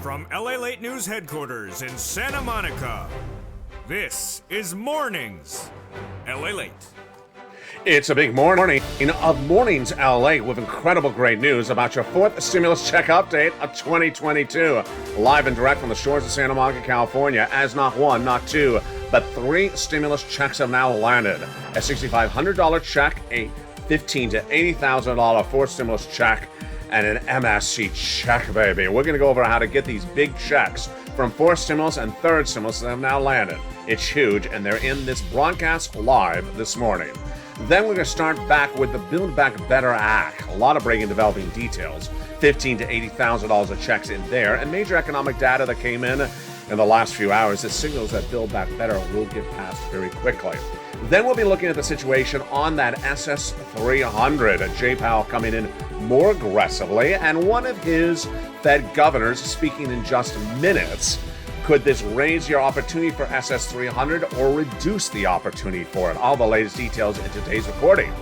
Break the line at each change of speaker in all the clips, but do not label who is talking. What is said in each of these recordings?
From LALATE News headquarters in Santa Monica, this is Mornings LALATE.
It's a big morning of Mornings LA with incredible great news about your fourth stimulus check update of 2022. Live and direct from the shores of Santa Monica, California, as not one, not two, but three stimulus checks have now landed. A $6,500 check, a $15,000 to $80,000 fourth stimulus check, and an MSC check, baby. We're going to go over how to get these big checks from fourth stimulus and third stimulus that have now landed. It's huge, and they're in this broadcast live this morning. Then we're going to start back with the Build Back Better Act. A lot of breaking developing details. $15,000 to $80,000 of checks in there, and major economic data that came in the last few hours that signals that Build Back Better will get passed very quickly. Then we'll be looking at the situation on that SS300. Jay Powell coming in more aggressively, and one of his Fed governors speaking in just minutes. Could this raise your opportunity for SS300 or reduce the opportunity for it? All the latest details in today's recording.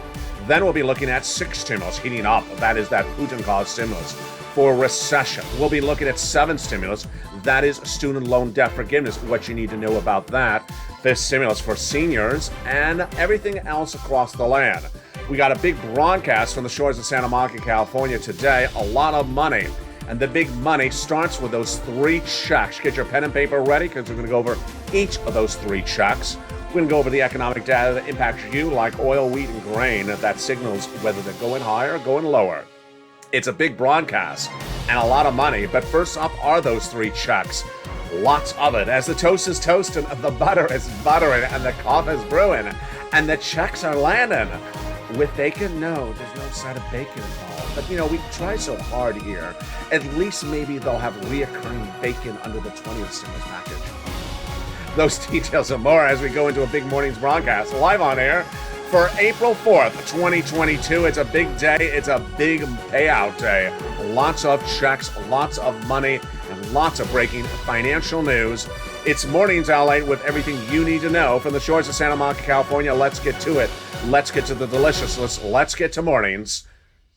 Then we'll be looking at sixth stimulus heating up. That is that Putin-caused stimulus for recession. We'll be looking at seventh stimulus. That is student loan debt forgiveness. What you need to know about that. Fifth stimulus for seniors and everything else across the land. We got a big broadcast from the shores of Santa Monica, California today. A lot of money. And the big money starts with those three checks. Get your pen and paper ready because we're going to go over each of those three checks. We're going to go over the economic data that impacts you, like oil, wheat, and grain, that signals whether they're going higher or going lower. It's a big broadcast and a lot of money, but first up are those three checks. Lots of it, as the toast is toasting, the butter is buttering, and the coffee is brewing, and the checks are landing. With bacon, no, there's no side of bacon involved. But, we try so hard here. At least maybe they'll have reoccurring bacon under the 20th stimulus package. Those details and more as we go into a big morning's broadcast live on air for April 4th, 2022. It's a big day. It's a big payout day. Lots of checks, lots of money, and lots of breaking financial news. It's Mornings LA with everything you need to know from the shores of Santa Monica, California. Let's get to it. Let's get to the deliciousness. Let's get to mornings,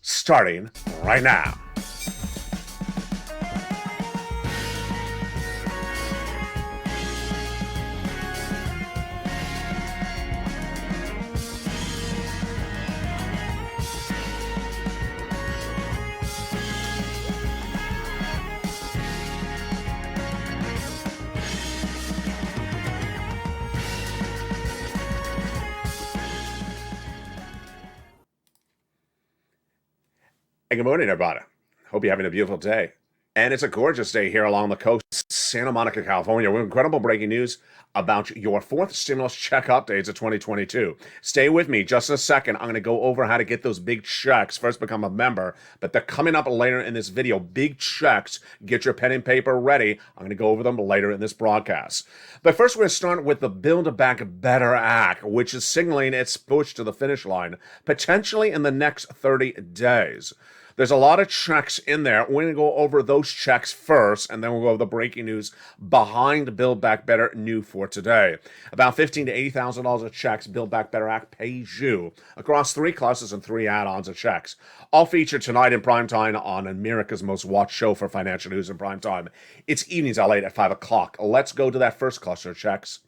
starting right now. Hey, good morning, everybody. Hope you're having a beautiful day. And it's a gorgeous day here along the coast, Santa Monica, California, with incredible breaking news about your fourth stimulus check updates of 2022. Stay with me just a second. I'm going to go over how to get those big checks. First, become a member, but they're coming up later in this video. Big checks. Get your pen and paper ready. I'm going to go over them later in this broadcast. But first, we're going to start with the Build Back Better Act, which is signaling its push to the finish line, potentially in the next 30 days. There's a lot of checks in there. We're going to go over those checks first, and then we'll go over the breaking news behind Build Back Better new for today. About $15,000 to $80,000 of checks Build Back Better Act pays you across three classes and three add-ons of checks. All featured tonight in primetime on America's most watched show for financial news in primetime. It's Evenings LA at 5 o'clock. Let's go to that first cluster of checks.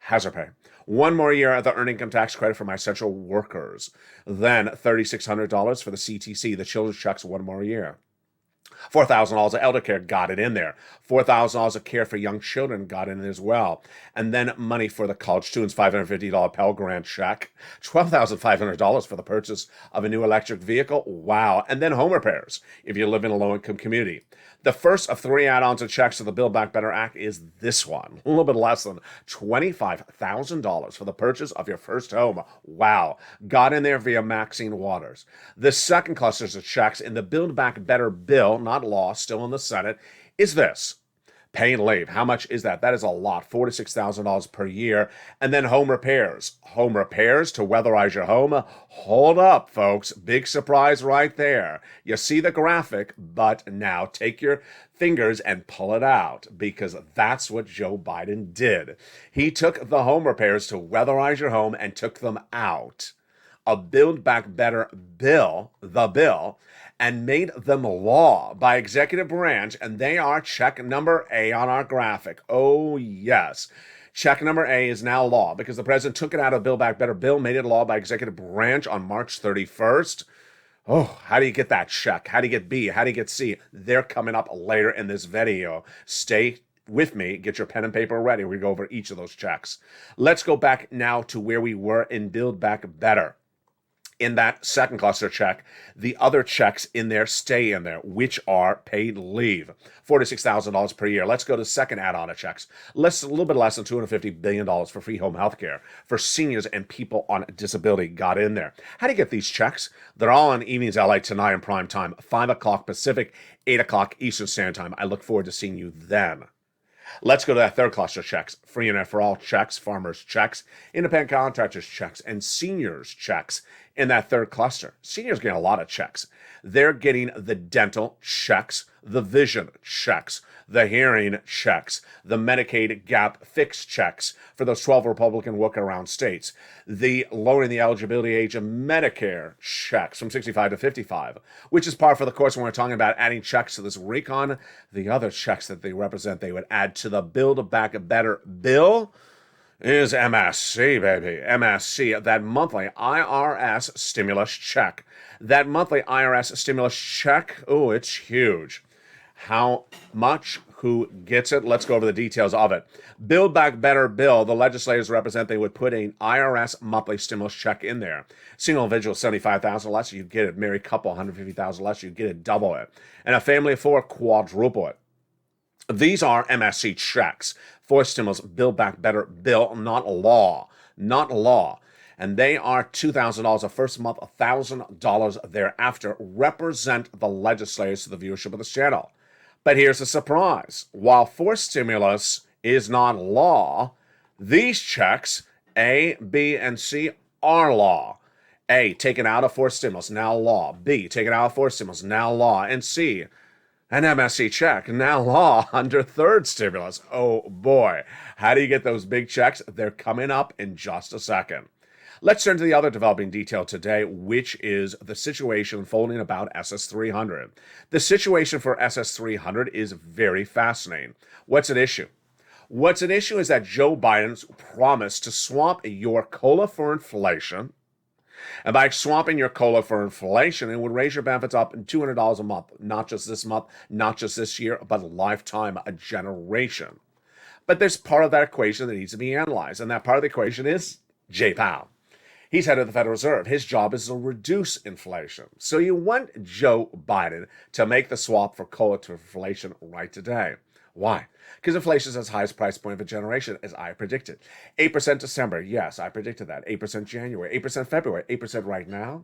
Hazard pay. One more year of the earned income tax credit for my essential workers. Then $3,600 for the CTC, the children's checks, one more year. $4,000 of elder care, got it in there. $4,000 of care for young children, got in as well. And then money for the college students, $550 Pell Grant check. $12,500 for the purchase of a new electric vehicle. Wow. And then home repairs, if you live in a low-income community. The first of three add-ons of checks to the Build Back Better Act is this one. A little bit less than $25,000 for the purchase of your first home. Wow. Got in there via Maxine Waters. The second cluster of checks in the Build Back Better bill, not law, still in the Senate, is this. Paid leave. How much is that? That is a lot. $4,000 to $6,000 per year. And then home repairs. Home repairs to weatherize your home. Hold up, folks. Big surprise right there. You see the graphic, but now take your fingers and pull it out, because that's what Joe Biden did. He took the home repairs to weatherize your home and took them out. A Build Back Better bill, the bill, and made them law by executive branch, and they are check number A on our graphic. Oh, yes. Check number A is now law because the president took it out of Build Back Better bill, made it law by executive branch on March 31st. Oh, how do you get that check? How do you get B? How do you get C? They're coming up later in this video. Stay with me. Get your pen and paper ready. We go over each of those checks. Let's go back now to where we were in Build Back Better. In that second cluster check, the other checks in there stay in there, which are paid leave, $46,000 per year. Let's go to second add-on of checks. A little bit less than $250 billion for free home health care for seniors and people on disability got in there. How do you get these checks? They're all on Evenings LA tonight in prime time, 5 o'clock Pacific, 8 o'clock Eastern Standard Time. I look forward to seeing you then. Let's go to that third cluster checks. Free internet for all checks, farmers checks, independent contractors checks, and seniors checks in that third cluster. Seniors getting a lot of checks. They're getting the dental checks, the vision checks, the hearing checks, the Medicaid gap fix checks for those 12 Republican workaround states, the lowering the eligibility age of Medicare checks from 65 to 55, which is par for the course when we're talking about adding checks to this recon. The other checks that they represent, they would add to the Build Back Better bill is MSC, baby. MSC, that monthly IRS stimulus check. That monthly IRS stimulus check, oh, it's huge. How much? Who gets it? Let's go over the details of it. Build Back Better bill, the legislators represent they would put an IRS monthly stimulus check in there. Single individual, $75,000 less, you get it. Married couple, $150,000 less, you get it, double it. And a family of 4, quadruple it. These are MSC checks for stimulus Build Back Better bill, not law. Not law. And they are $2,000 a first month, $1,000 thereafter, represent the legislators to the viewership of this channel. But here's the surprise. While forced stimulus is not law, these checks, A, B, and C, are law. A, taken out of forced stimulus, now law. B, taken out of forced stimulus, now law. And C, an MSC check, now law under third stimulus. Oh boy, how do you get those big checks? They're coming up in just a second. Let's turn to the other developing detail today, which is the situation unfolding about SS300. The situation for SS300 is very fascinating. What's at issue? What's at issue is that Joe Biden's promised to swap your COLA for inflation. And by swapping your COLA for inflation, it would raise your benefits up in $200 a month. Not just this month, not just this year, but a lifetime, a generation. But there's part of that equation that needs to be analyzed. And that part of the equation is Jay Powell. He's head of the Federal Reserve. His job is to reduce inflation. So you want Joe Biden to make the swap for COLA to inflation right today. Why? Because inflation is as high as price point of a generation, as I predicted. 8% December, yes, I predicted that. 8% January, 8% February, 8% right now.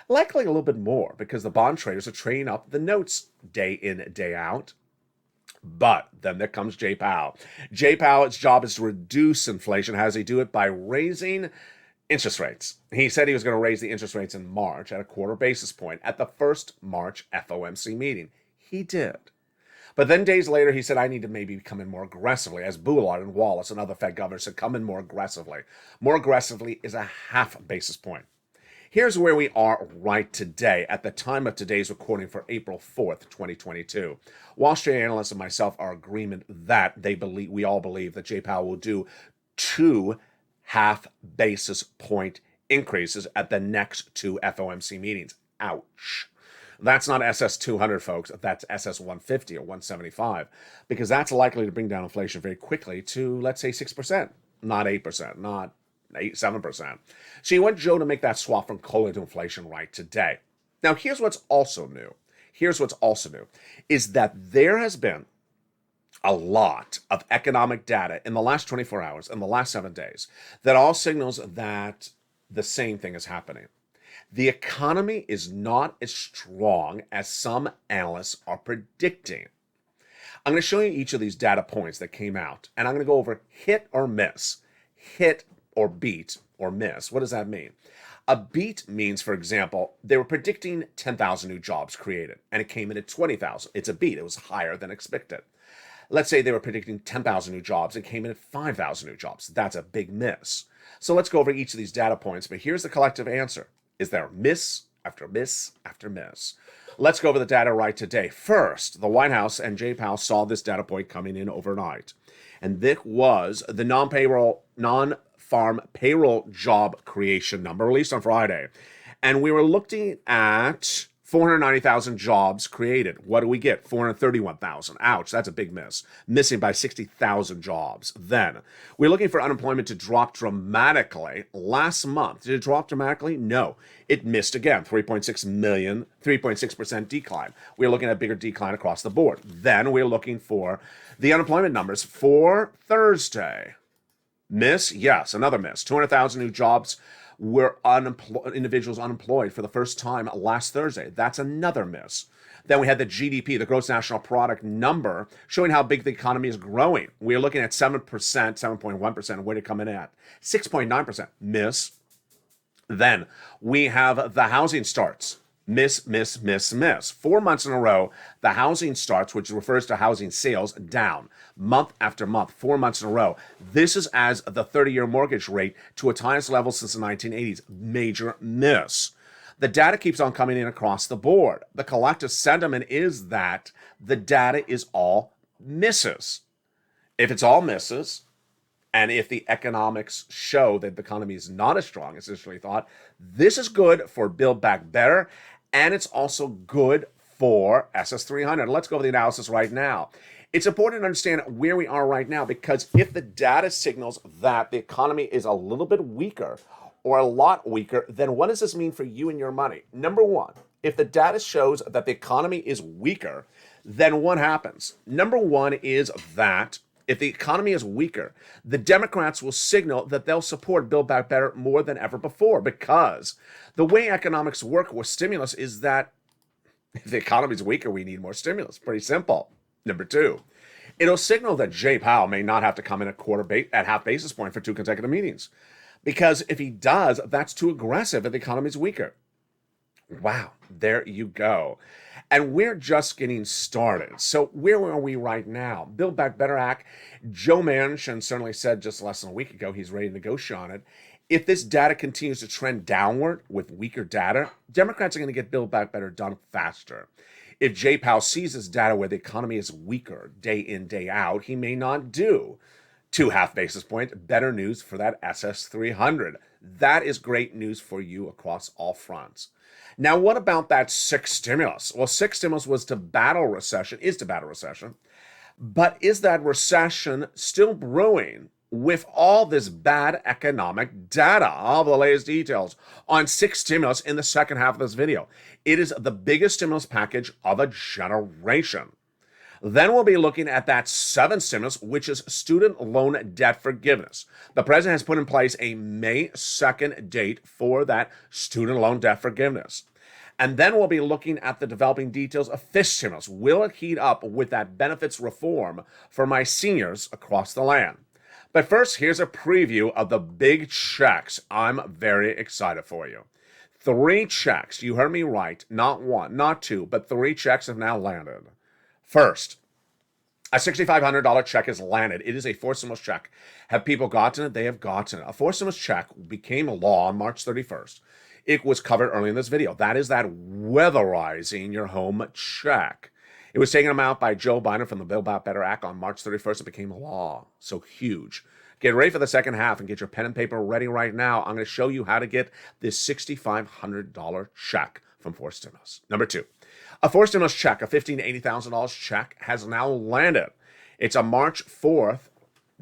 Likely a little bit more because the bond traders are trading up the notes day in, day out. But then there comes Jay Powell. Jay Powell's job is to reduce inflation. How does he do it? By raising interest rates. He said he was going to raise the interest rates in March at a quarter basis point at the first March FOMC meeting. He did. But then days later, he said, I need to maybe come in more aggressively, as Boulard and Wallace and other Fed governors said, come in more aggressively. More aggressively is a half basis point. Here's where we are right today at the time of today's recording for April 4th, 2022. Wall Street analysts and myself are in agreement that we all believe that Jay Powell will do 2 half basis point increases at the next 2 FOMC meetings. Ouch. That's not SS200, folks. That's SS150 or 175, because that's likely to bring down inflation very quickly to, let's say, 6%, not 8%, not 7%. So you want Joe to make that swap from COLA to inflation right today. Now, here's what's also new. Is that there has been a lot of economic data in the last 24 hours, in the last 7 days, that all signals that the same thing is happening. The economy is not as strong as some analysts are predicting. I'm going to show you each of these data points that came out, and I'm going to go over hit or miss. Hit or beat or miss. What does that mean? A beat means, for example, they were predicting 10,000 new jobs created, and it came in at 20,000. It's a beat. It was higher than expected. Let's say they were predicting 10,000 new jobs and came in at 5,000 new jobs. That's a big miss. So let's go over each of these data points, but here's the collective answer. Is there a miss, after miss after miss. Let's go over the data right today. First, the White House and Jay Powell saw this data point coming in overnight. And this was the non-farm payroll job creation number released on Friday. And we were looking at 490,000 jobs created. What do we get? 431,000. Ouch, that's a big miss. Missing by 60,000 jobs. Then, we're looking for unemployment to drop dramatically. Last month, did it drop dramatically? No. It missed again, 3.6 million, 3.6% decline. We're looking at a bigger decline across the board. Then, we're looking for the unemployment numbers for Thursday. Miss? Yes, another miss. 200,000 new jobs were individuals unemployed for the first time last Thursday. That's another miss. Then we had the GDP, the gross national product number, showing how big the economy is growing. We're looking at 7%, 7.1%. Where did it come in at? 6.9%. Miss. Then we have the housing starts. Miss, miss, miss, miss. 4 months in a row, the housing starts, which refers to housing sales, down month after month, 4 months in a row. This is as the 30-year mortgage rate to its highest level since the 1980s. Major miss. The data keeps on coming in across the board. The collective sentiment is that the data is all misses. If it's all misses, and if the economics show that the economy is not as strong as initially thought, this is good for Build Back Better. And it's also good for SS300. Let's go over the analysis right now. It's important to understand where we are right now, because if the data signals that the economy is a little bit weaker or a lot weaker, then what does this mean for you and your money? Number one, if the data shows that the economy is weaker, then what happens? Number one is that if the economy is weaker, the Democrats will signal that they'll support Build Back Better more than ever before, because the way economics work with stimulus is that if the economy is weaker, we need more stimulus. Pretty simple. Number two, it'll signal that Jay Powell may not have to come in at half basis point for 2 consecutive meetings, because if he does, that's too aggressive if the economy is weaker. Wow, there you go. And we're just getting started. So where are we right now? Build Back Better Act. Joe Manchin certainly said just less than a week ago he's ready to negotiate on it. If this data continues to trend downward with weaker data, Democrats are going to get Build Back Better done faster. If Jay Powell sees this data where the economy is weaker day in, day out, he may not do 2 half basis points. Better news for that SS300. That is great news for you across all fronts. Now, what about that 6th stimulus? Well, 6th stimulus is to battle recession. But is that recession still brewing with all this bad economic data? All the latest details on 6th stimulus in the second half of this video. It is the biggest stimulus package of a generation. Then we'll be looking at that 7th stimulus, which is student loan debt forgiveness. The president has put in place a May 2nd date for that student loan debt forgiveness. And then we'll be looking at the developing details of 5th stimulus. Will it heat up with that benefits reform for my seniors across the land? But first, here's a preview of the big checks. I'm very excited for you. 3 checks. You heard me right. Not 1, not 2, but 3 checks have now landed. First, a $6,500 check has landed. It is a 4th stimulus check. Have people gotten it? They have gotten it. A 4th stimulus check became a law on March 31st. It was covered early in this video. That is that weatherizing your home check. It was taken out by Joe Biden from the Build Back Better Act on March 31st. It became a law. So huge. Get ready for the second half and get your pen and paper ready right now. I'm going to show you how to get this $6,500 check from 4th stimulus. Number 2. A 4th stimulus check, a $15,000 to $80,000 check, has now landed. It's a March 4th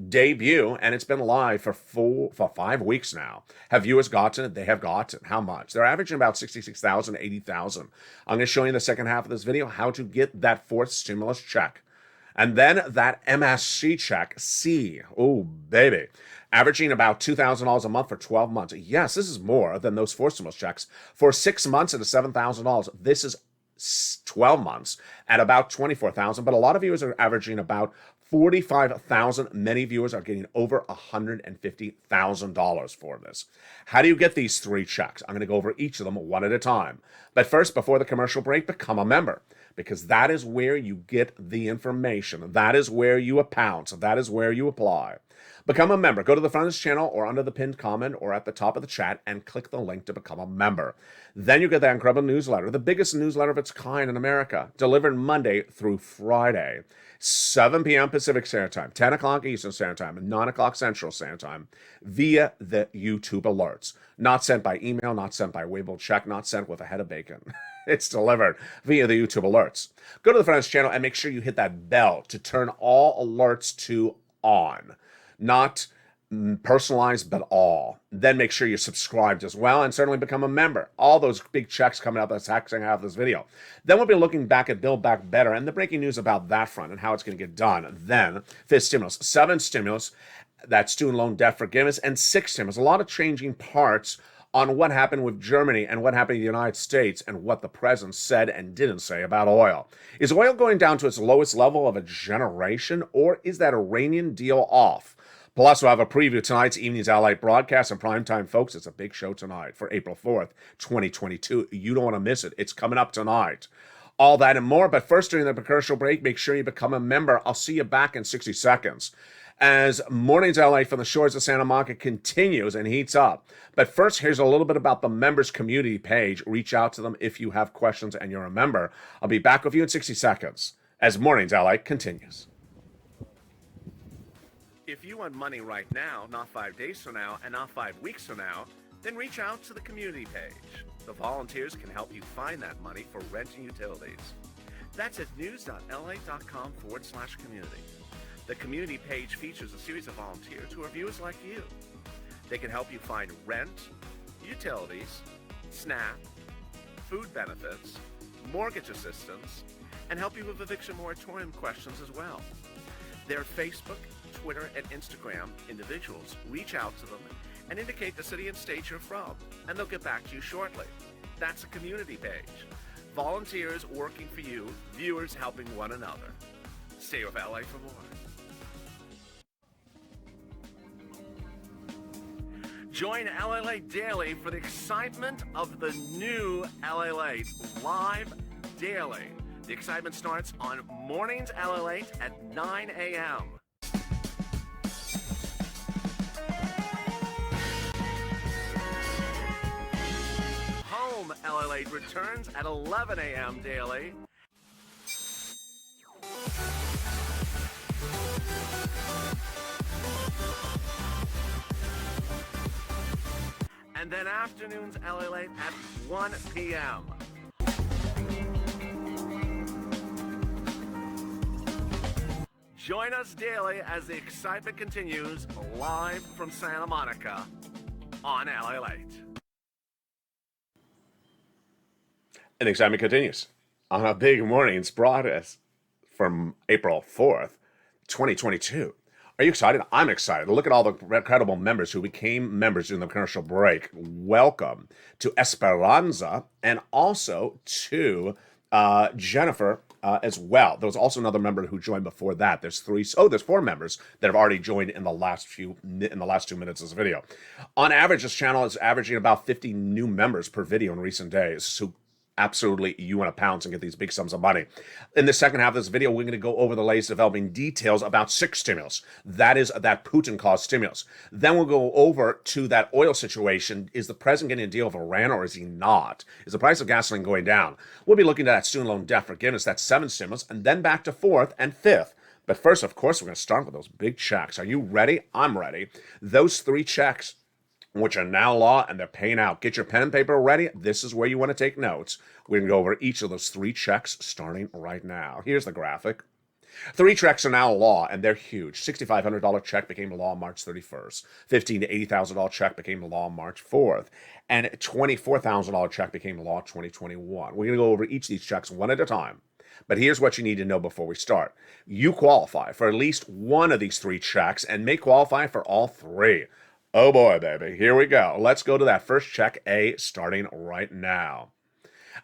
debut, and it's been live for 5 weeks now. Have viewers gotten it? They have gotten it. How much? They're averaging about $66,000 to $80,000. I'm going to show you in the second half of this video how to get that 4th stimulus check. And then that MSC check, C. Oh, baby. Averaging about $2,000 a month for 12 months. Yes, this is more than those 4th stimulus checks. For 6 months, it is $7,000. This is 12 months at about $24,000, but a lot of viewers are averaging about 45,000. Many viewers are getting over $150,000 for this. How do you get these 3 checks? I'm going to go over each of them one at a time. But first, before the commercial break, become a member, because that is where you get the information. That is where you pounce. That is where you apply. Become a member. Go to the front of this channel or under the pinned comment or at the top of the chat and click the link to become a member. Then you get that incredible newsletter, the biggest newsletter of its kind in America, delivered Monday through Friday, 7 p.m. Pacific Standard Time, 10 o'clock Eastern Standard Time, and 9 o'clock Central Standard Time via the YouTube alerts. Not sent by email, not sent by Weibo check, not sent with a head of bacon. It's delivered via the YouTube alerts. Go to the front of this channel and make sure you hit that bell to turn all alerts to on. Not personalized, but all. Then make sure you're subscribed as well, and certainly become a member. All those big checks coming up that's second half of this video. Then we'll be looking back at Build Back Better and the breaking news about that front and how it's going to get done. Then 5th stimulus, 7th stimulus, that student loan debt forgiveness, and 6th stimulus. A lot of changing parts on what happened with Germany and what happened in the United States and what the president said and didn't say about oil. Is oil going down to its lowest level of a generation, or is that Iranian deal off? Plus, we'll have a preview of tonight's evening's LALATE broadcast and primetime, folks. It's a big show tonight for April 4th, 2022. You don't want to miss it. It's coming up tonight. All that and more. But first, during the commercial break, make sure you become a member. I'll see you back in 60 seconds as Mornings LA from the shores of Santa Monica continues and heats up. But first, here's a little bit about the members community page. Reach out to them if you have questions and you're a member. I'll be back with you in 60 seconds as Mornings LA continues. If you want money right now, not 5 days from now, and not 5 weeks from now, then reach out to the community page. The volunteers can help you find that money for rent and utilities. That's at news.la.com/community. The community page features a series of volunteers who are viewers like you. They can help you find rent, utilities, SNAP, food benefits, mortgage assistance, and help you with eviction moratorium questions as well. Their Facebook, Twitter, and Instagram individuals reach out to them and indicate the city and state you're from, and they'll get back to you shortly. That's a community page. Volunteers working for you, viewers helping one another. Stay with LA for more. Join LALATE Daily for the excitement of the new LALATE live daily. The excitement starts on Mornings LALATE at 9 a.m. Home LALATE returns at 11 a.m. daily. And then afternoons LALATE at 1 p.m. Join us daily as the excitement continues live from Santa Monica on LALATE. And the excitement continues on a big morning's broadcast from April 4th, 2022. Are you excited? I'm excited. Look at all the incredible members who became members during the commercial break. Welcome to Esperanza and also to Jennifer as well. There was also another member who joined before that. There's 4 members that have already joined in the last 2 minutes of this video. On average, this channel is averaging about 50 new members per video in recent days. So absolutely, you want to pounce and get these big sums of money. In the second half of this video, we're going to go over the latest developing details about 6th stimulus. That is that Putin-caused stimulus. Then we'll go over to that oil situation. Is the president getting a deal with Iran or is he not? Is the price of gasoline going down? We'll be looking at that student loan debt forgiveness, that 7th stimulus, and then back to 4th and 5th. But first, of course, we're going to start with those big checks. Are you ready? I'm ready. Those 3 checks, which are now law, and they're paying out. Get your pen and paper ready. This is where you want to take notes. We're going to go over each of those 3 checks starting right now. Here's the graphic. 3 checks are now law, and they're huge. $6,500 check became law on March 31st. $15,000 to $80,000 check became law on March 4th. And $24,000 check became law 2021. We're going to go over each of these checks one at a time. But here's what you need to know before we start. You qualify for at least one of these 3 checks and may qualify for all 3. Oh boy, baby. Here we go. Let's go to that first check A starting right now.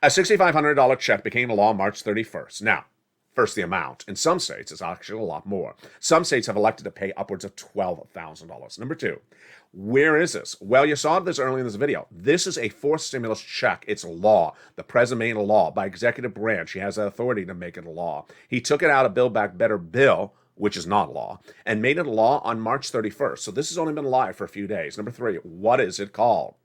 A $6,500 check became law March 31st. Now, First, the amount. In some states, it's actually a lot more. Some states have elected to pay upwards of $12,000. Number two, where is this? Well, you saw this earlier in this video. This is a fourth stimulus check. It's law. The president made it a law by executive branch. He has that authority to make it a law. He took it out of Build Back Better bill, which is not law, and made it a law on March 31st. So this has only been live for a few days. Number three, what is it called?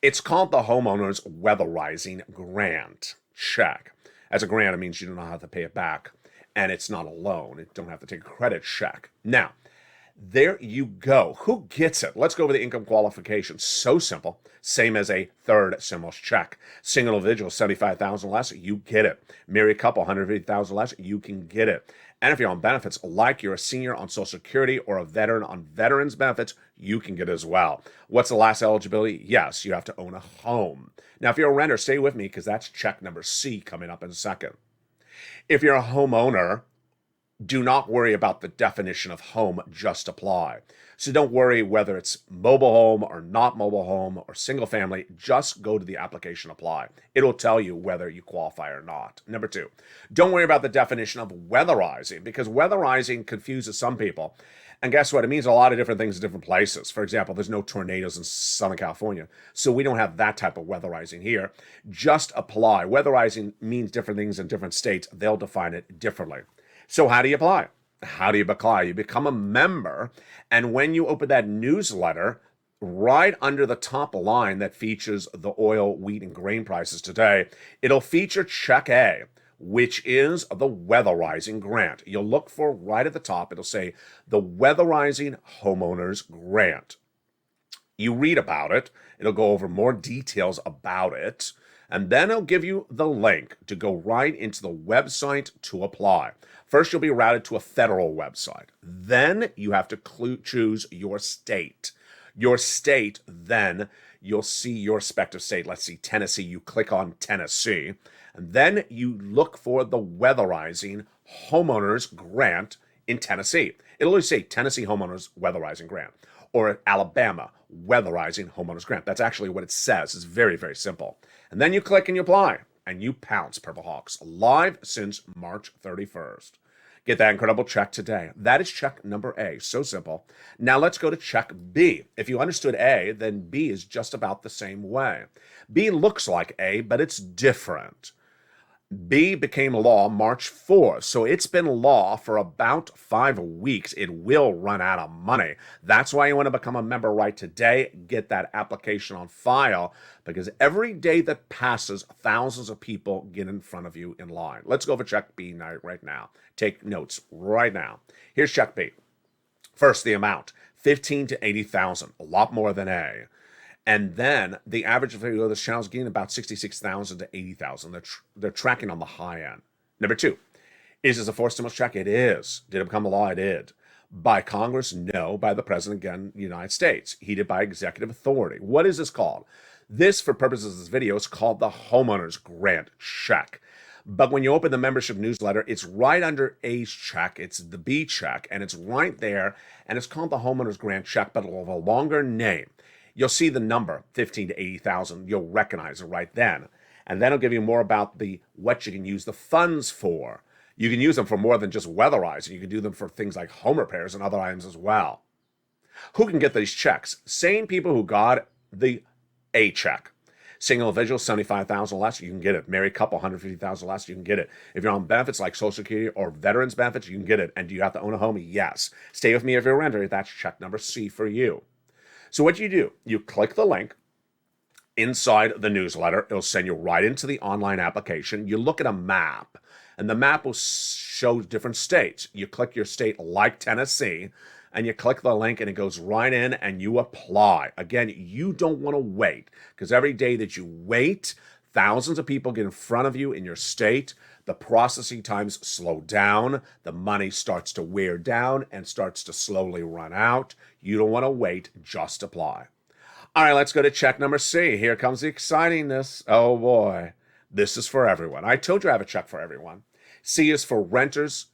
It's called the Homeowners Weatherizing Grant Check. As a grant, it means you do not have to pay it back, and it's not a loan. You don't have to take a credit check. Now, there you go. Who gets it? Let's go over the income qualification. So simple. Same as a third stimulus check. Single individual, $75,000 less, you get it. Married couple, $150,000 less, you can get it. And if you're on benefits, like you're a senior on Social Security or a veteran on veterans benefits, you can get it as well. What's the last eligibility? Yes, you have to own a home. Now, if you're a renter, stay with me because that's check number C coming up in a second. If you're a homeowner, do not worry about the definition of home, just apply. So don't worry whether it's mobile home or not mobile home or single family, just go to the application apply. It'll tell you whether you qualify or not. Number two, don't worry about the definition of weatherizing because weatherizing confuses some people. And guess what? It means a lot of different things in different places. For example, there's no tornadoes in Southern California, so we don't have that type of weatherizing here. Just apply. Weatherizing means different things in different states. They'll define it differently. So how do you apply? How do you apply? You become a member, and when you open that newsletter, right under the top line that features the oil, wheat, and grain prices today, it'll feature Check A, which is the Weatherizing Grant. You'll look for right at the top, it'll say the Weatherizing Homeowners Grant. You read about it, it'll go over more details about it, and then it'll give you the link to go right into the website to apply. First, you'll be routed to a federal website. Then you have to choose your state. Your state, then you'll see your respective state. Let's see, Tennessee. You click on Tennessee. And then you look for the Weatherizing Homeowners Grant in Tennessee. It'll say Tennessee Homeowners Weatherizing Grant or Alabama Weatherizing Homeowners Grant. That's actually what it says. It's very, very simple. And then you click and you apply. And you pounce, Purple Hawks, live since March 31st. Get that incredible check today. That is check number A. So simple. Now let's go to check B. If you understood A, then B is just about the same way. B looks like A, but it's different. B became law March 4th, so it's been law for about 5 weeks. It will run out of money. That's why you want to become a member right today. Get that application on file because every day that passes, thousands of people get in front of you in line. Let's go for check B right now. Take notes right now. Here's check B. First, the amount, $15,000 to $80,000, a lot more than A. And then the average value of this channel is getting about $66,000 to $80,000. They're tracking on the high end. Number two, is this a fourth stimulus check? It is. Did it become a law? It did. By Congress? No. By the President, again, United States. He did by executive authority. What is this called? This, for purposes of this video, is called the Homeowners Grant Check. But when you open the membership newsletter, it's right under A's check. It's the B check, and it's right there. And it's called the Homeowners Grant Check, but it'll have a longer name. You'll see the number, 15 to 80,000. You'll recognize it right then. And then it'll give you more about what you can use the funds for. You can use them for more than just weatherizing. You can do them for things like home repairs and other items as well. Who can get these checks? Same people who got the A check. Single individual, $75,000 less, you can get it. Married couple, $150,000 less, you can get it. If you're on benefits like Social Security or veterans benefits, you can get it. And do you have to own a home? Yes. Stay with me if you're a renter. That's check number C for you. So what do, you click the link inside the newsletter. It'll send you right into the online application. You look at a map, and the map will show different states. You click your state like Tennessee, and you click the link, and it goes right in, and you apply. Again, you don't want to wait, because every day that you wait, thousands of people get in front of you in your state. The processing times slow down. The money starts to wear down and starts to slowly run out. You don't want to wait. Just apply. All right, let's go to check number C. Here comes the excitingness. Oh, boy. This is for everyone. I told you I have a check for everyone. C is for renters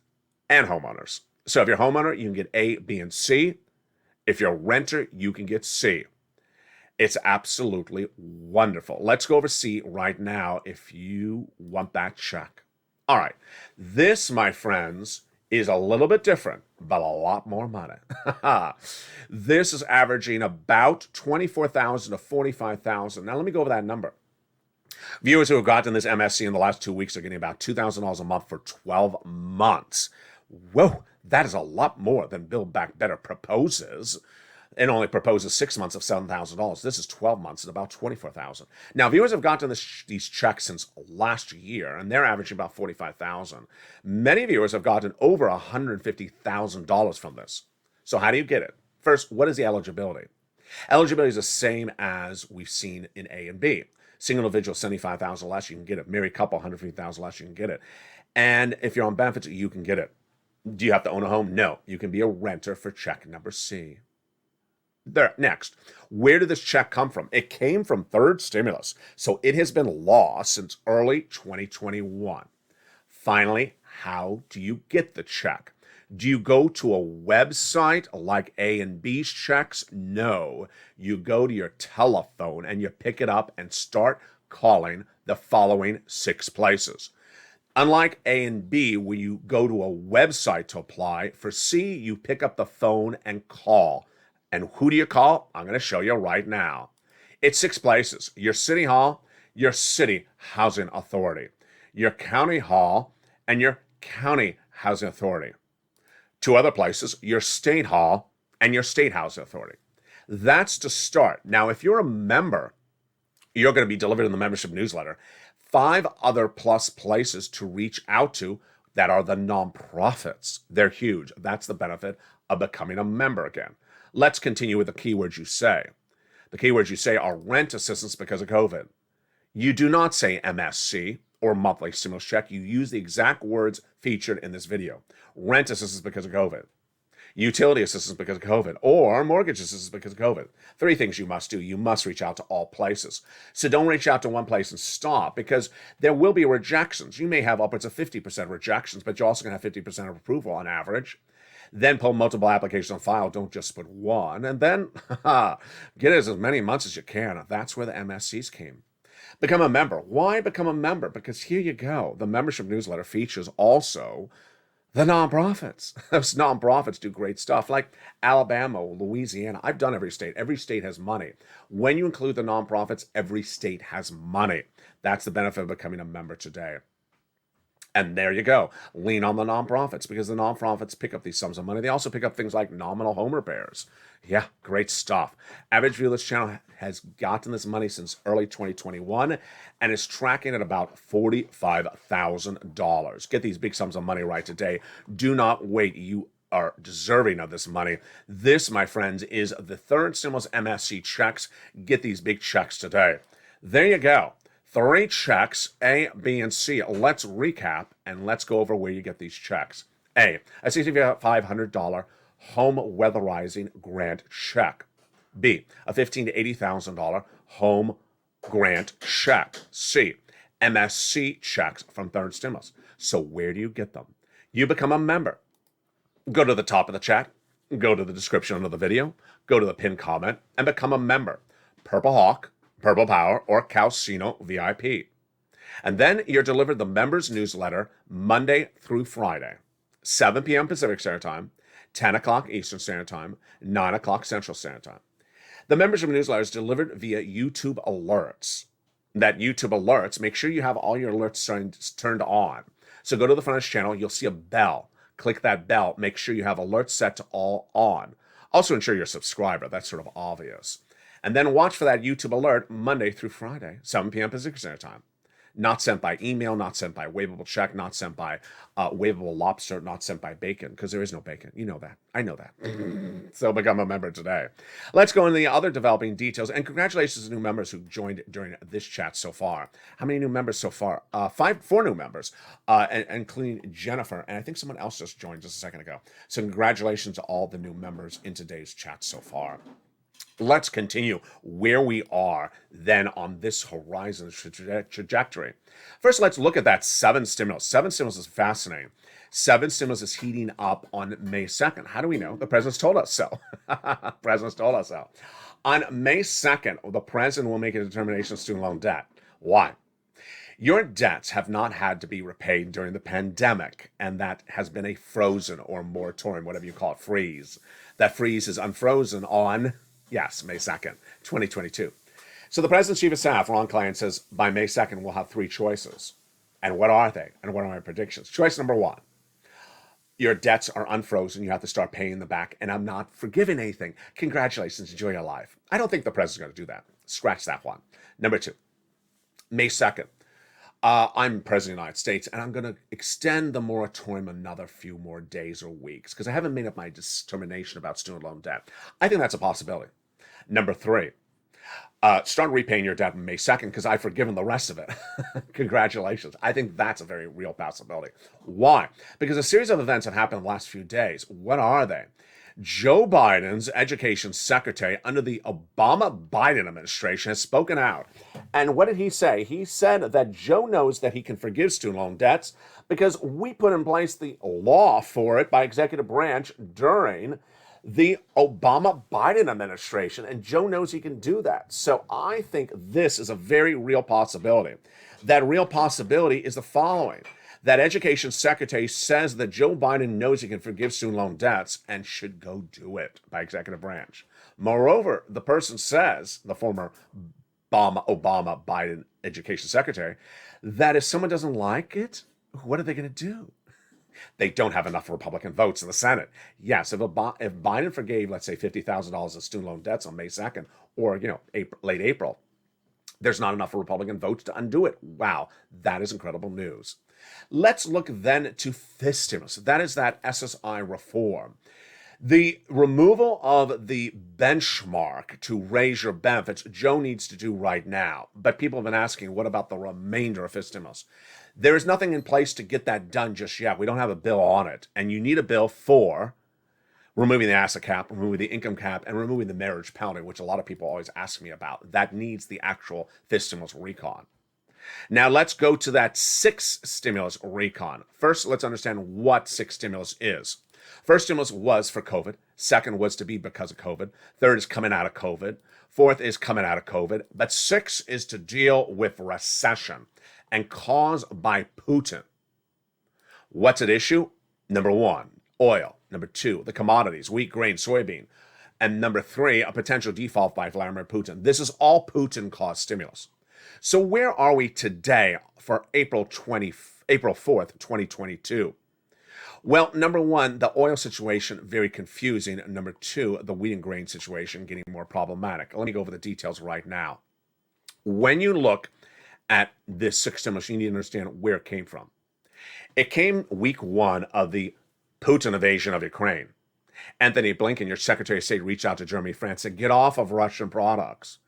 and homeowners. So if you're a homeowner, you can get A, B, and C. If you're a renter, you can get C. It's absolutely wonderful. Let's go over C right now if you want that check. All right. This, my friends, is a little bit different, but a lot more money. This is averaging about 24,000 to 45,000. Now, let me go over that number. Viewers who have gotten this MSC in the last 2 weeks are getting about $2,000 a month for 12 months. Whoa, that is a lot more than Build Back Better proposes. It only proposes 6 months of $7,000. This is 12 months at about $24,000. Now, viewers have gotten these checks since last year, and they're averaging about $45,000. Many viewers have gotten over $150,000 from this. So how do you get it? First, what is the eligibility? Eligibility is the same as we've seen in A and B. Single individual, $75,000 less, you can get it. Married couple, $150,000 less, you can get it. And if you're on benefits, you can get it. Do you have to own a home? No. You can be a renter for check number C. There. Next, where did this check come from? It came from third stimulus, so it has been law since early 2021. Finally, how do you get the check? Do you go to a website like A and B's checks? No. You go to your telephone and you pick it up and start calling the following 6 places. Unlike A and B, where you go to a website to apply, for C, you pick up the phone and call. And who do you call? I'm going to show you right now. It's 6 places. Your city hall, your city housing authority, your county hall, and your county housing authority. 2 other places, your state hall and your state housing authority. That's to start. Now, if you're a member, you're going to be delivered in the membership newsletter 5 other plus places to reach out to that are the nonprofits. They're huge. That's the benefit of becoming a member again. Let's continue with the keywords you say. The keywords you say are rent assistance because of COVID. You do not say MSC or monthly stimulus check. You use the exact words featured in this video. Rent assistance because of COVID. Utility assistance because of COVID. Or mortgage assistance because of COVID. 3 things you must do. You must reach out to all places. So don't reach out to one place and stop, because there will be rejections. You may have upwards of 50% rejections, but you're also going to have 50% of approval on average. Then pull multiple applications on file. Don't just put one. And then get as many months as you can. That's where the MSCs came. Become a member. Why become a member? Because here you go. The membership newsletter features also the nonprofits. Those nonprofits do great stuff, like Alabama, Louisiana. I've done every state. Every state has money. When you include the nonprofits, every state has money. That's the benefit of becoming a member today. And there you go. Lean on the nonprofits, because the nonprofits pick up these sums of money. They also pick up things like nominal home repairs. Yeah, great stuff. Average view of this channel has gotten this money since early 2021 and is tracking at about $45,000. Get these big sums of money right today. Do not wait. You are deserving of this money. This, my friends, is the third stimulus MSC checks. Get these big checks today. There you go. 3 checks, A, B, and C. Let's recap and let's go over where you get these checks. A $6,500 home weatherizing grant check. B, a $15,000 to $80,000 home grant check. C, MSC checks from third stimulus. So where do you get them? You become a member. Go to the top of the chat, go to the description under the video, go to the pinned comment, and become a member. Purple Hawk, Purple Power, or Calcino VIP. And then you're delivered the members newsletter Monday through Friday, 7 p.m. Pacific Standard Time, 10 o'clock Eastern Standard Time, 9 o'clock Central Standard Time. The membership newsletter is delivered via YouTube alerts. That YouTube alerts, make sure you have all your alerts turned on. So go to the front of this channel, you'll see a bell. Click that bell, make sure you have alerts set to all on. Also ensure you're a subscriber, that's sort of obvious. And then watch for that YouTube alert Monday through Friday, 7 p.m. Pacific Standard Time. Not sent by email, not sent by waivable check, not sent by waivable lobster, not sent by bacon, because there is no bacon. You know that. I know that. So become a member today. Let's go into the other developing details. And congratulations to new members who joined during this chat so far. How many new members so far? 4 new members, including Jennifer. And I think someone else just joined just a second ago. So congratulations to all the new members in today's chat so far. Let's continue where we are then on this horizon trajectory. First, let's look at that 7 stimulus. 7 stimulus is fascinating. 7 stimulus is heating up on May 2nd. How do we know? The president's told us so. President's told us so. On May 2nd, the president will make a determination of student loan debt. Why? Your debts have not had to be repaid during the pandemic, and that has been a frozen or moratorium, whatever you call it, freeze. That freeze is unfrozen on, yes, May 2nd, 2022. So the President's Chief of Staff, Ron Klain, says by May 2nd, we'll have three choices. And what are they? And what are my predictions? Choice number one, your debts are unfrozen. You have to start paying them back, and I'm not forgiving anything. Congratulations, enjoy your life. I don't think the President's going to do that. Scratch that one. Number two, May 2nd. I'm President of the United States, and I'm going to extend the moratorium another few more days or weeks because I haven't made up my determination about student loan debt. I think that's a possibility. Number three, start repaying your debt on May 2nd because I've forgiven the rest of it. Congratulations. I think that's a very real possibility. Why? Because a series of events have happened in the last few days. What are they? Joe Biden's education secretary under the Obama-Biden administration has spoken out. And what did he say? He said that Joe knows that he can forgive student loan debts because we put in place the law for it by executive branch during the Obama-Biden administration, and Joe knows he can do that. So I think this is a very real possibility. That real possibility is the following. That education secretary says that Joe Biden knows he can forgive student loan debts and should go do it by executive branch. Moreover, the person says, the former Obama-Biden education secretary, that if someone doesn't like it, what are they going to do? They don't have enough Republican votes in the Senate. Yes, if Biden forgave, let's say, $50,000 of student loan debts on May 2nd or, late April, there's not enough Republican votes to undo it. Wow, that is incredible news. Let's look then to this stimulus. That is that SSI reform. The removal of the benchmark to raise your benefits, Joe needs to do right now. But people have been asking, what about the remainder of his stimulus? There is nothing in place to get that done just yet. We don't have a bill on it. And you need a bill for removing the asset cap, removing the income cap, and removing the marriage penalty, which a lot of people always ask me about. That needs the actual fifth stimulus recon. Now let's go to that sixth stimulus recon. First, let's understand what sixth stimulus is. First stimulus was for COVID. Second was to be because of COVID. Third is coming out of COVID. Fourth is coming out of COVID. But six is to deal with recession and caused by Putin. What's at issue? Number one, oil. Number two, the commodities, wheat, grain, soybean. And number three, a potential default by Vladimir Putin. This is all Putin-caused stimulus. So where are we today for April 4th, 2022? Well, number one, the oil situation, very confusing. Number two, the wheat and grain situation getting more problematic. Let me go over the details right now. When you look at this sixth stimulus, you need to understand where it came from. It came week one of the Putin invasion of Ukraine. Anthony Blinken, your Secretary of State, reached out to Germany, France, said, get off of Russian products.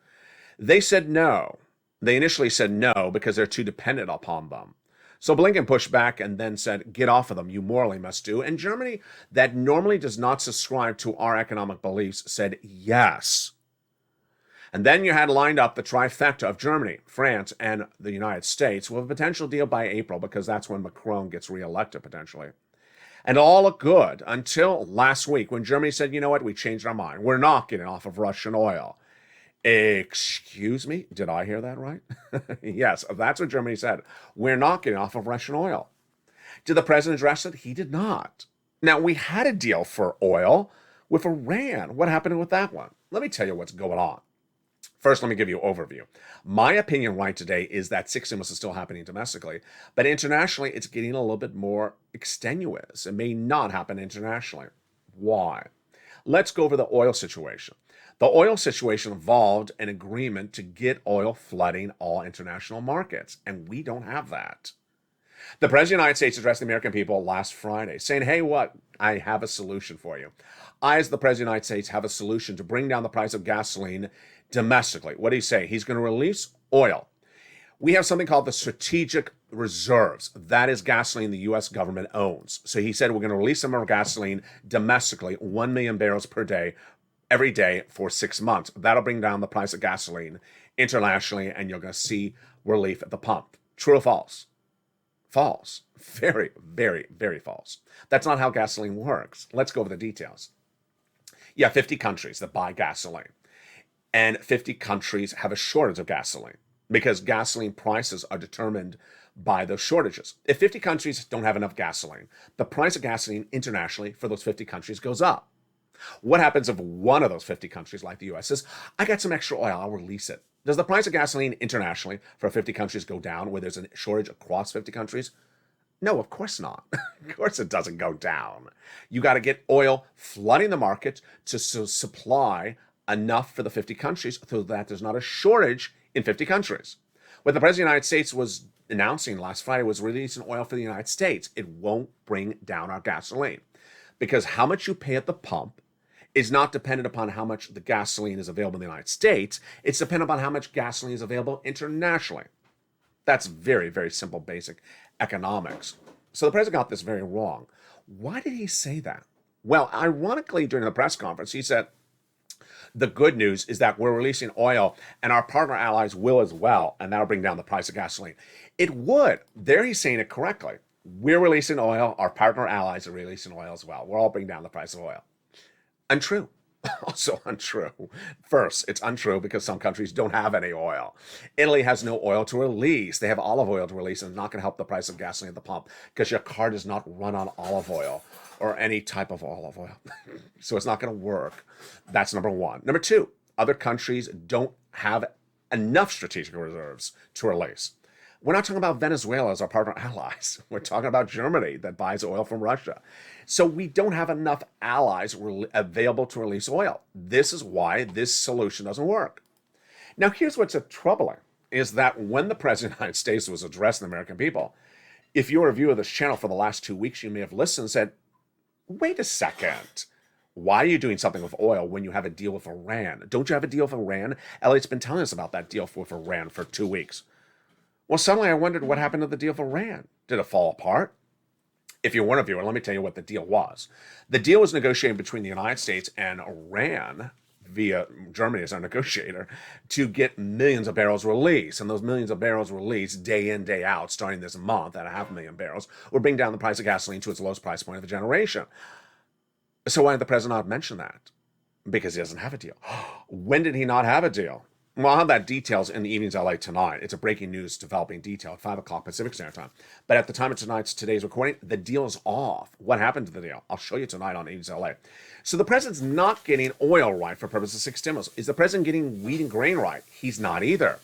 They said no. They initially said no because they're too dependent upon them. So Blinken pushed back and then said, get off of them, you morally must do. And Germany, that normally does not subscribe to our economic beliefs, said yes. And then you had lined up the trifecta of Germany, France, and the United States with a potential deal by April because that's when Macron gets reelected potentially. And all looked good until last week when Germany said, you know what, we changed our mind. We're not getting off of Russian oil. Excuse me? Did I hear that right? Yes, that's what Germany said. We're not getting off of Russian oil. Did the president address it? He did not. Now, we had a deal for oil with Iran. What happened with that one? Let me tell you what's going on. First, let me give you an overview. My opinion right today is that sixth stimulus is still happening domestically, but internationally, it's getting a little bit more extenuous. It may not happen internationally. Why? Let's go over the oil situation. The oil situation involved an agreement to get oil flooding all international markets, and we don't have that. The President of the United States addressed the American people last Friday, saying, hey, what? I have a solution for you. I, as the President of the United States, have a solution to bring down the price of gasoline domestically. What did he say? He's going to release oil. We have something called the strategic reserves. That is gasoline the U.S. government owns. So he said we're going to release some of our gasoline domestically, 1 million barrels per day, every day for 6 months. That'll bring down the price of gasoline internationally, and you're going to see relief at the pump. True or false? False. Very, very, very false. That's not how gasoline works. Let's go over the details. You have 50 countries that buy gasoline, and 50 countries have a shortage of gasoline. because gasoline prices are determined by those shortages. If 50 countries don't have enough gasoline, the price of gasoline internationally for those 50 countries goes up. What happens if one of those 50 countries, like the US, says, I got some extra oil, I'll release it? Does the price of gasoline internationally for 50 countries go down where there's a shortage across 50 countries? No, of course not. Of course it doesn't go down. You got to get oil flooding the market to supply enough for the 50 countries so that there's not a shortage in 50 countries. What the President of the United States was announcing last Friday was releasing oil for the United States. It won't bring down our gasoline because how much you pay at the pump is not dependent upon how much the gasoline is available in the United States. It's dependent upon how much gasoline is available internationally. That's very, very simple, basic economics. So the president got this very wrong. Why did he say that? Well, ironically, during the press conference, he said, the good news is that we're releasing oil and our partner allies will as well, and that'll bring down the price of gasoline. It would. There he's saying it correctly. We're releasing oil, our partner allies are releasing oil as well. We'll all bring down the price of oil. Untrue. Also untrue. First, it's untrue because some countries don't have any oil. Italy has no oil to release. They have olive oil to release, and it's not going to help the price of gasoline at the pump because your car does not run on olive oil or any type of olive oil. So it's not going to work. That's number one. Number two, other countries don't have enough strategic reserves to release. We're not talking about Venezuela as our partner allies. We're talking about Germany that buys oil from Russia. So we don't have enough allies available to release oil. This is why this solution doesn't work. Now, here's what's troubling, is that when the President of the United States was addressing the American people, if you're a viewer of this channel for the last 2 weeks, you may have listened and said, wait a second. Why are you doing something with oil when you have a deal with Iran? Don't you have a deal with Iran? Elliott's been telling us about that deal with Iran for 2 weeks. Well, suddenly I wondered what happened to the deal with Iran. Did it fall apart? If you weren't a viewer, let me tell you what the deal was. The deal was negotiated between the United States and Iran via Germany as our negotiator to get millions of barrels released. And those millions of barrels released day in, day out, starting this month at 500,000 barrels, would bring down the price of gasoline to its lowest price point of the generation. So why did the president not mention that? Because he doesn't have a deal. When did he not have a deal? Well, I'll have that details in the evenings LA tonight. It's a breaking news developing detail at 5 o'clock Pacific Standard Time. But at the time of today's recording, the deal is off. What happened to the deal? I'll show you tonight on evenings LA. So the president's not getting oil right for purposes of 6 stimulus. Is the president getting wheat and grain right? He's not either.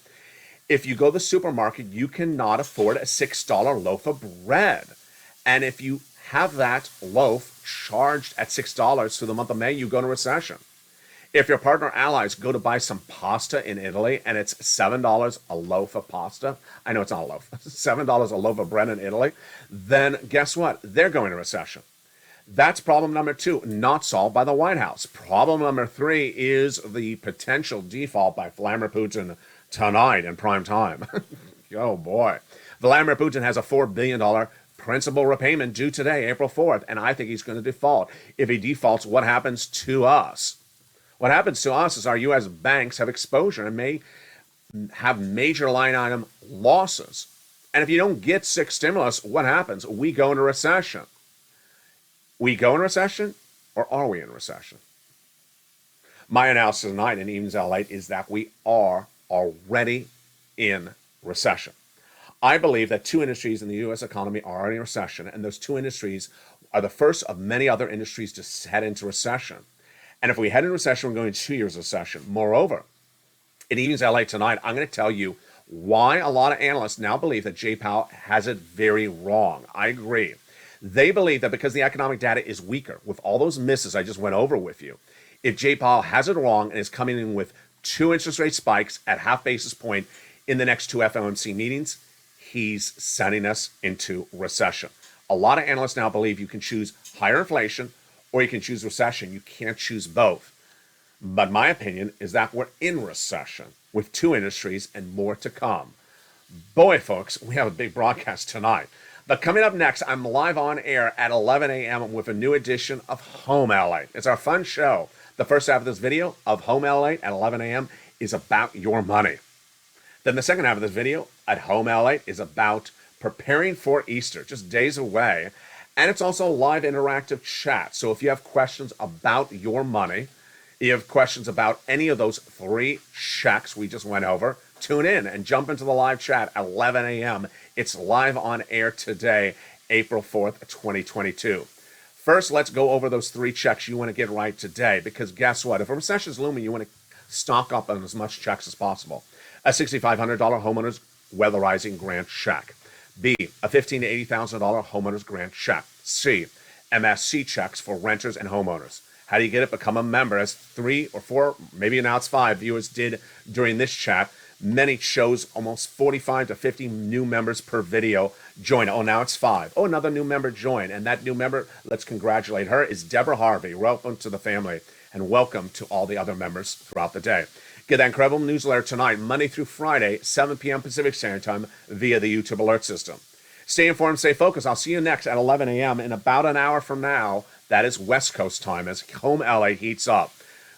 If you go to the supermarket, you cannot afford a $6 loaf of bread. And if you have that loaf charged at $6 through the month of May, you go into recession. If your partner allies go to buy some pasta in Italy and it's $7 a loaf of pasta, I know it's not a loaf, $7 a loaf of bread in Italy, then guess what? They're going into recession. That's problem number 2, not solved by the White House. Problem number 3 is the potential default by Vladimir Putin tonight in prime time. Oh boy. Vladimir Putin has a $4 billion principal repayment due today, April 4th, and I think he's going to default. If he defaults, what happens to us? What happens to us is our U.S. banks have exposure and may have major line item losses. And if you don't get 6 stimulus, what happens? We go into recession. We go in recession, or are we in recession? My analysis tonight in Evenings LALATE is that we are already in recession. I believe that 2 industries in the U.S. economy are already in recession, and those 2 industries are the first of many other industries to head into recession. And if we head into recession, we're going to 2 years of recession. Moreover, in Evenings LA tonight, I'm going to tell you why a lot of analysts now believe that Jay Powell has it very wrong. I agree. They believe that because the economic data is weaker, with all those misses I just went over with you, if Jay Powell has it wrong and is coming in with 2 interest rate spikes at half basis point in the next 2 FOMC meetings, he's sending us into recession. A lot of analysts now believe you can choose higher inflation or you can choose recession. You can't choose both. But my opinion is that we're in recession with 2 industries and more to come. Boy, folks, we have a big broadcast tonight. But coming up next, I'm live on air at 11 a.m. with a new edition of Home LA. It's our fun show. The first half of this video of Home LA at 11 a.m. is about your money. Then the second half of this video at Home LA is about preparing for Easter, just days away. And it's also live interactive chat. So if you have questions about your money, you have questions about any of those 3 checks we just went over, tune in and jump into the live chat at 11 a.m. It's live on air today, April 4th, 2022. First, let's go over those 3 checks you want to get right today, because guess what? If a recession is looming, you want to stock up on as much checks as possible. A $6,500 homeowner's weatherizing grant check. B, a $15,000 to $80,000 homeowner's grant check. C, MSC checks for renters and homeowners. How do you get it? Become a member, as 3 or 4, maybe now it's 5 viewers did during this chat. Many shows almost 45 to 50 new members per video join. Oh, now it's 5. Oh, another new member join. And that new member, let's congratulate her, is Deborah Harvey. Welcome to the family, and welcome to all the other members throughout the day. Get that incredible newsletter tonight, Monday through Friday, 7 p.m. Pacific Standard Time via the YouTube alert system. Stay informed, stay focused. I'll see you next at 11 a.m. in about an hour from now. That is West Coast time as home LA heats up.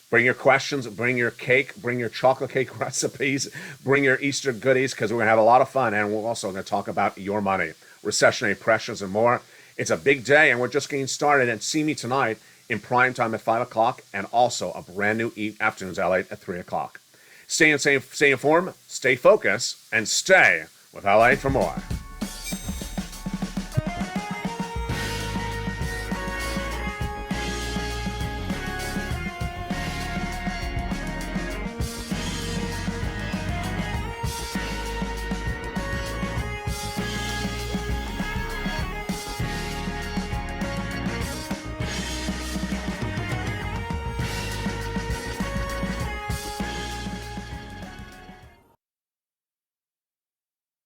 Bring your questions, bring your cake, bring your chocolate cake recipes, bring your Easter goodies, because we're going to have a lot of fun, and we're also going to talk about your money, recessionary pressures, and more. It's a big day, and we're just getting started. And see me tonight in prime time at 5 o'clock, and also a brand new Afternoons LATE at 3 o'clock. Stay informed, stay focused, and stay with LATE for more.